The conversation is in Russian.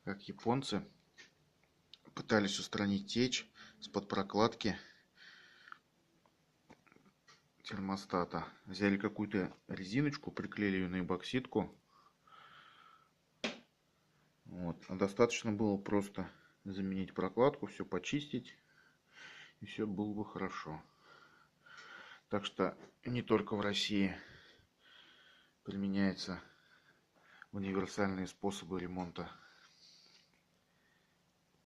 как японцы пытались устранить течь из-под прокладки термостата. Взяли какую-то резиночку, приклеили ее на эбоксидку. Вот. А достаточно было просто заменить прокладку, все почистить, и все было бы хорошо. Так что не только в России применяются универсальные способы ремонта